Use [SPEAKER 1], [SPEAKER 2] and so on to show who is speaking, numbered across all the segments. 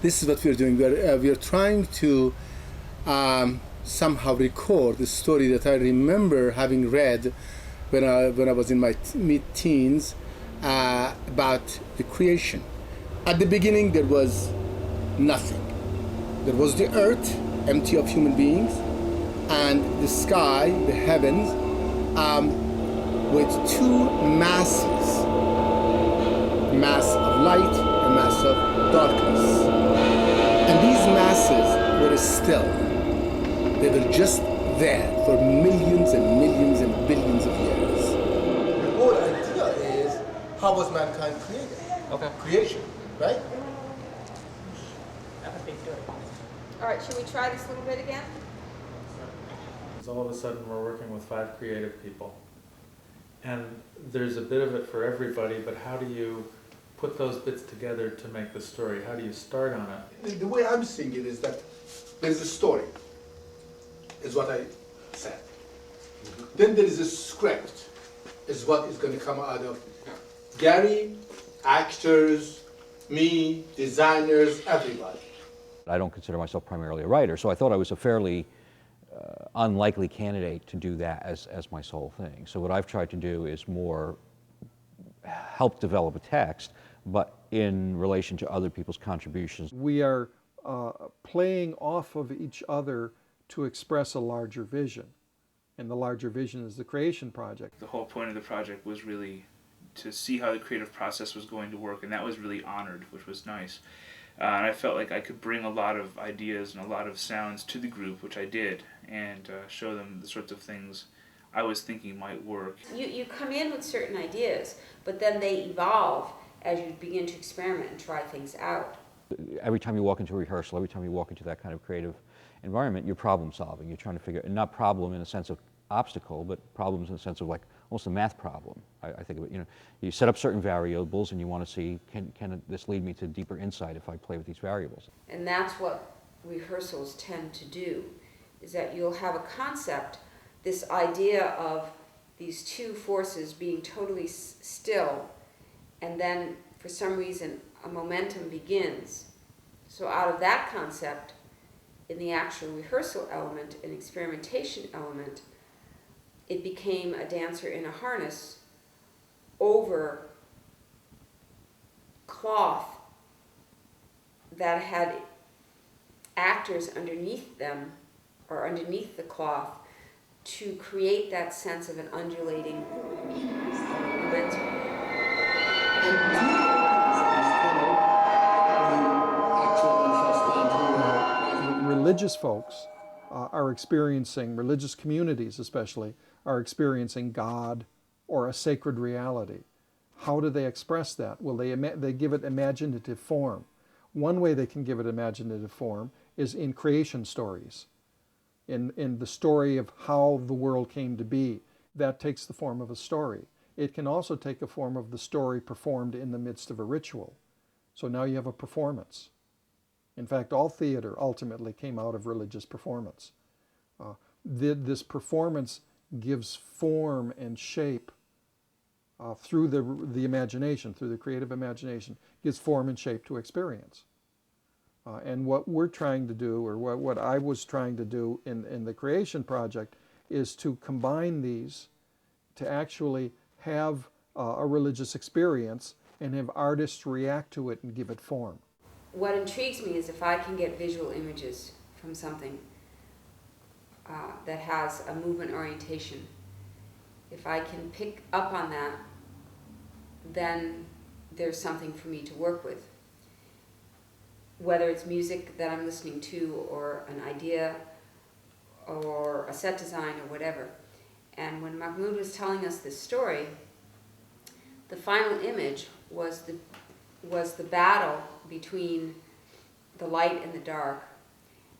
[SPEAKER 1] this is what we're doing. We're trying to somehow record the story that I remember having read when I was in my mid-teens about the creation. At the beginning, there was nothing. There was the earth, empty of human beings, and the sky, the heavens, with two masses, a mass of light, a mass of darkness. And these masses were still. They were just there for millions and millions and billions of years. The whole idea is, how was mankind created?
[SPEAKER 2] Okay.
[SPEAKER 1] Creation, right?
[SPEAKER 3] All right, should we try this a little bit again?
[SPEAKER 2] All of a sudden we're working with 5 creative people. And there's a bit of it for everybody, but how do you put those bits together to make the story? How do you start on it?
[SPEAKER 1] The way I'm seeing it is that there's a story, is what I said. Then there is a script, is what is going to come out of Gary, actors, me, designers, everybody.
[SPEAKER 4] I don't consider myself primarily a writer, so I thought I was a fairly unlikely candidate to do that as my sole thing. So what I've tried to do is more help develop a text, but in relation to other people's contributions.
[SPEAKER 5] We are playing off of each other to express a larger vision. And the larger vision is the creation project.
[SPEAKER 6] The whole point of the project was really to see how the creative process was going to work, and that was really honored, which was nice. And I felt like I could bring a lot of ideas and a lot of sounds to the group, which I did, and show them the sorts of things I was thinking might work.
[SPEAKER 3] You come in with certain ideas, but then they evolve as you begin to experiment and try things out.
[SPEAKER 4] Every time you walk into a rehearsal, every time you walk into that kind of creative environment, you're problem solving. You're trying to figure, and not problem in a sense of obstacle, but problems in the sense of like almost a math problem. I think of it, you set up certain variables and you want to see, can this lead me to deeper insight if I play with these variables?
[SPEAKER 3] And that's what rehearsals tend to do, is that you'll have a concept, this idea of these two forces being totally still, and then for some reason a momentum begins. So out of that concept, in the actual rehearsal element, an experimentation element, it became a dancer in a harness over cloth that had actors underneath them, or underneath the cloth, to create that sense of an undulating momentum.
[SPEAKER 5] Religious folks are experiencing, religious communities especially, are experiencing God or a sacred reality. How do they express that? Well, they give it imaginative form. One way they can give it imaginative form is in creation stories, in the story of how the world came to be. That takes the form of a story. It can also take the form of the story performed in the midst of a ritual. So now you have a performance. In fact, all theater ultimately came out of religious performance. This performance gives form and shape through the imagination, through the creative imagination, gives form and shape to experience. And what we're trying to do, or what I was trying to do in the creation project, is to combine these to actually have a religious experience and have artists react to it and give it form.
[SPEAKER 3] What intrigues me is if I can get visual images from something that has a movement orientation. If I can pick up on that, then there's something for me to work with. Whether it's music that I'm listening to, or an idea, or a set design, or whatever. And when Mahmoud was telling us this story, the final image was the battle between the light and the dark,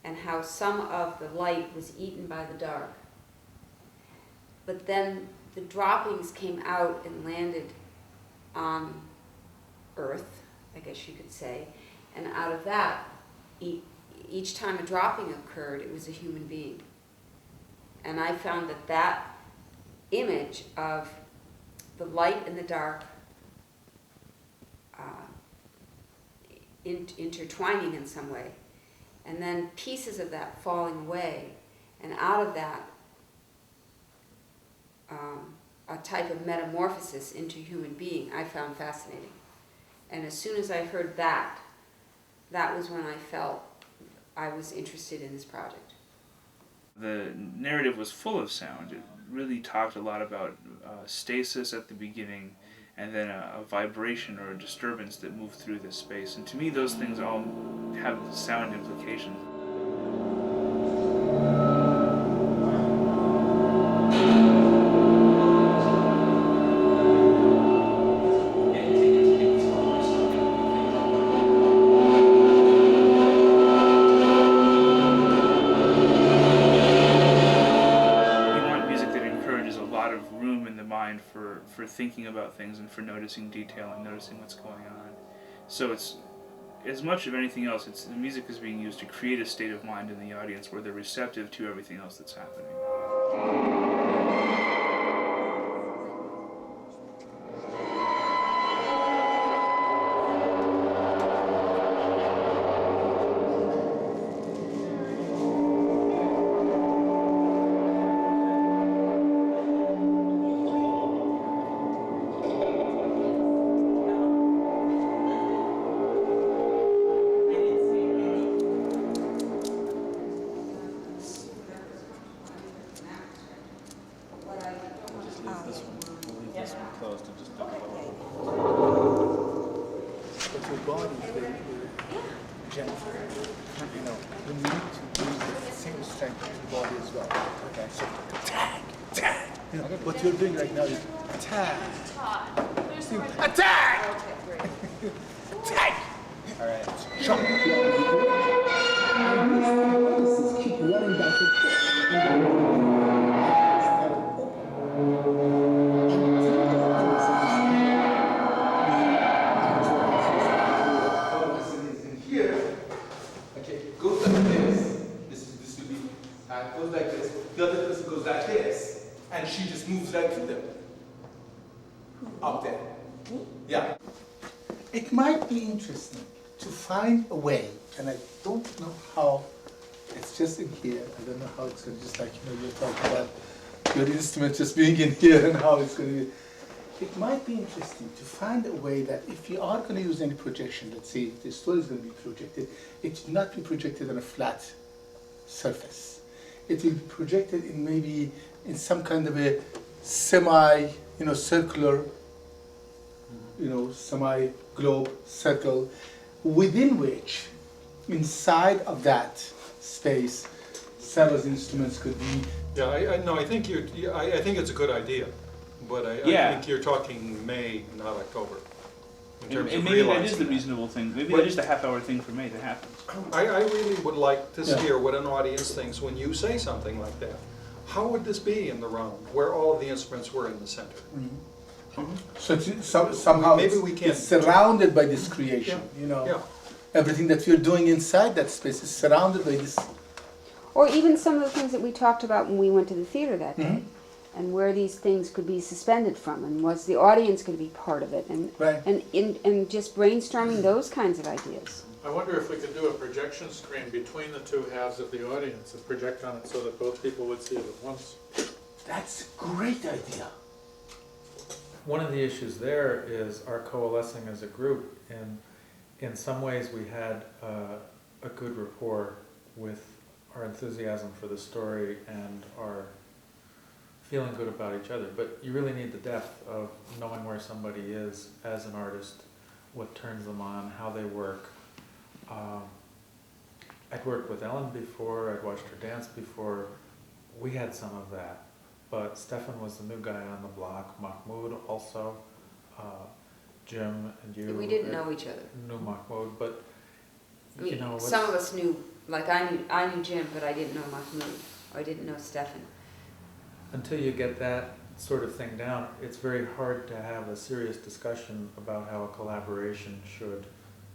[SPEAKER 3] and how some of the light was eaten by the dark. But then the droppings came out and landed on Earth, I guess you could say, and out of that, each time a dropping occurred, it was a human being. And I found that image of the light and the dark intertwining in some way, and then pieces of that falling away, and out of that a type of metamorphosis into human being I found fascinating. And as soon as I heard that, that was when I felt I was interested in this project.
[SPEAKER 6] The narrative was full of sound. It really talked a lot about stasis at the beginning, and then a vibration or a disturbance that moved through this space. And to me, those things all have sound implications. For thinking about things and for noticing detail and noticing what's going on. So it's, as much of anything else, the music is being used to create a state of mind in the audience where they're receptive to everything else that's happening.
[SPEAKER 1] What you're doing right now is attack. Attack! Attack! All right. Shot. Keep running back and here. Okay, goes like this. This will be goes like this. The other person goes like this. And she just moves right through them. Up there. Yeah. It might be interesting to find a way, and I don't know how, it's just in here, I don't know how it's going to, just like, you're talking about your instrument just being in here and how it's going to be. It might be interesting to find a way that if you are going to use any projection, let's say the story is going to be projected, it should not be projected on a flat surface. It will be projected in maybe in some kind of a semi, circular, semi-globe circle, within which, inside of that space, several instruments could be.
[SPEAKER 7] Yeah, I think I think it's a good idea, but I think you're talking May, not October.
[SPEAKER 6] And maybe that is the reasonable thing. Maybe that is the half-hour thing for May to happen.
[SPEAKER 7] I really would like to hear what an audience thinks when you say something like that. How would this be in the round where all of the instruments were in the center?
[SPEAKER 1] Mm-hmm. So somehow maybe we can. It's surrounded by this creation, Everything that we're doing inside that space is surrounded by this.
[SPEAKER 3] Or even some of the things that we talked about when we went to the theater that day, and where these things could be suspended from, and was the audience going to be part of it, and and just brainstorming those kinds of ideas.
[SPEAKER 2] I wonder if we could do a projection screen between the two halves of the audience and project on it so that both people would see it at once.
[SPEAKER 1] That's a great idea.
[SPEAKER 2] One of the issues there is our coalescing as a group. In some ways we had a good rapport with our enthusiasm for the story and our feeling good about each other. But you really need the depth of knowing where somebody is as an artist, what turns them on, how they work. I'd worked with Ellen before, I'd watched her dance before. We had some of that. But Stefan was the new guy on the block, Mahmoud also, Jim and you.
[SPEAKER 3] We didn't know each other.
[SPEAKER 2] Knew Mahmoud, but
[SPEAKER 3] some of us knew, like I knew Jim, but I didn't know Mahmoud, or I didn't know Stefan.
[SPEAKER 2] Until you get that sort of thing down, it's very hard to have a serious discussion about how a collaboration should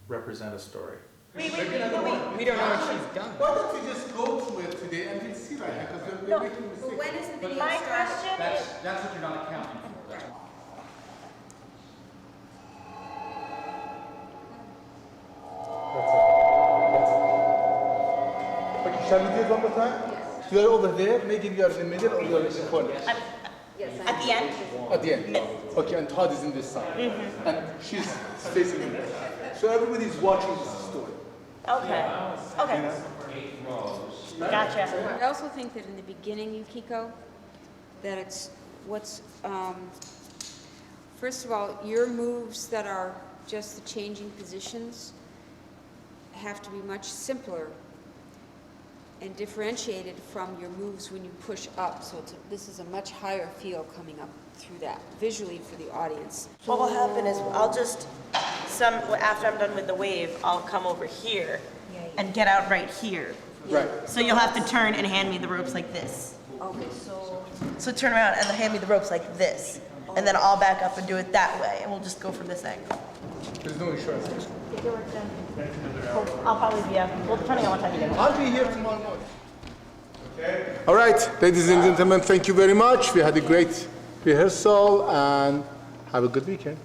[SPEAKER 2] represent a story.
[SPEAKER 8] Wait. We don't know what she's done.
[SPEAKER 1] Why don't we just go through it today and we'll see right now, because we're making mistakes.
[SPEAKER 3] But when is the video
[SPEAKER 8] My
[SPEAKER 3] started?
[SPEAKER 8] question is...
[SPEAKER 9] That's what you're not accounting for.
[SPEAKER 1] Shall we do it one more time? You are over there, maybe you are in the middle or you are in the corner.
[SPEAKER 9] At the end?
[SPEAKER 1] At the end. Okay, and Todd is in this side. And she's facing him. So everybody is watching this story.
[SPEAKER 9] Okay. Okay. Gotcha.
[SPEAKER 3] I also think that in the beginning, Yukiko, that it's what's, first of all, your moves that are just the changing positions have to be much simpler and differentiated from your moves when you push up. So this is a much higher feel coming up through that, visually for the audience.
[SPEAKER 9] What will happen is I'll just, after I'm done with the wave, I'll come over here and get out right here.
[SPEAKER 1] Right.
[SPEAKER 9] So you'll have to turn and hand me the ropes like this.
[SPEAKER 3] Okay,
[SPEAKER 9] So turn around and hand me the ropes like this. And then I'll back up and do it that way. And we'll just go from this angle.
[SPEAKER 1] There's no insurance.
[SPEAKER 9] Get your work done. I'll probably be up. Well, depending on what time you get.
[SPEAKER 1] I'll be here tomorrow morning. Okay. All right, ladies and gentlemen, thank you very much. We had a great rehearsal and have a good weekend.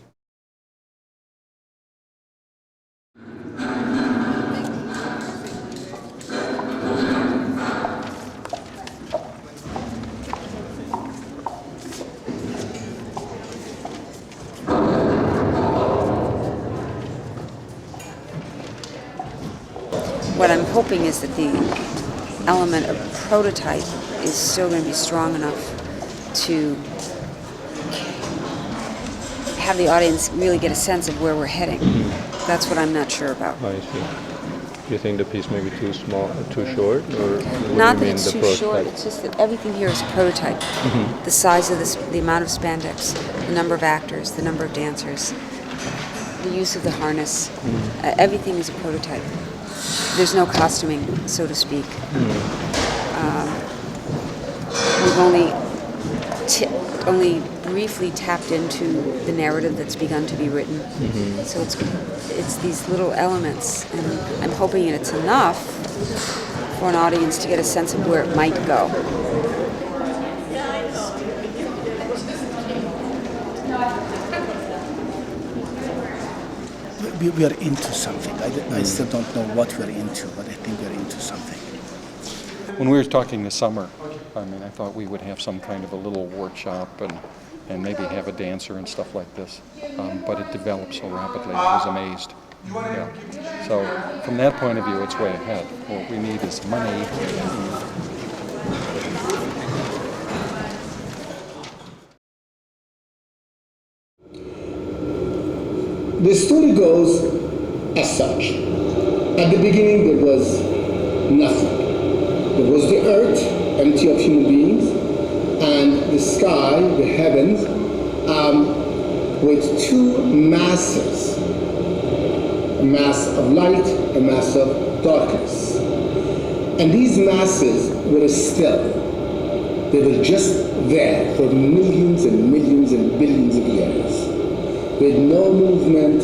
[SPEAKER 3] what I'm hoping is that the element of prototype is still going to be strong enough to have the audience really get a sense of where we're heading. That's what I'm not sure about.
[SPEAKER 10] I see. You think the piece may be too small, too short, or what
[SPEAKER 3] Not
[SPEAKER 10] do you
[SPEAKER 3] that
[SPEAKER 10] mean
[SPEAKER 3] it's
[SPEAKER 10] the
[SPEAKER 3] too
[SPEAKER 10] prototype?
[SPEAKER 3] short, it's just that everything here is a prototype. The size of this, the amount of spandex, the number of actors, the number of dancers, the use of the harness, everything is a prototype. There's no costuming, so to speak. We've only briefly tapped into the narrative that's begun to be written. So it's these little elements, and I'm hoping it's enough for an audience to get a sense of where it might go.
[SPEAKER 11] We are into something. I still don't know what we're into, but I think we're into something.
[SPEAKER 5] When we were talking this summer, I mean, I thought we would have some kind of a little workshop and maybe have a dancer and stuff like this. But it developed so rapidly, I was amazed. Yeah. So from that point of view, it's way ahead. What we need is money.
[SPEAKER 1] The story goes as such. At the beginning there was nothing. There was the earth, empty of human beings, and the sky, the heavens, with two masses. A mass of light, a mass of darkness. And these masses were still. They were just there for millions and millions and billions of years. With no movement,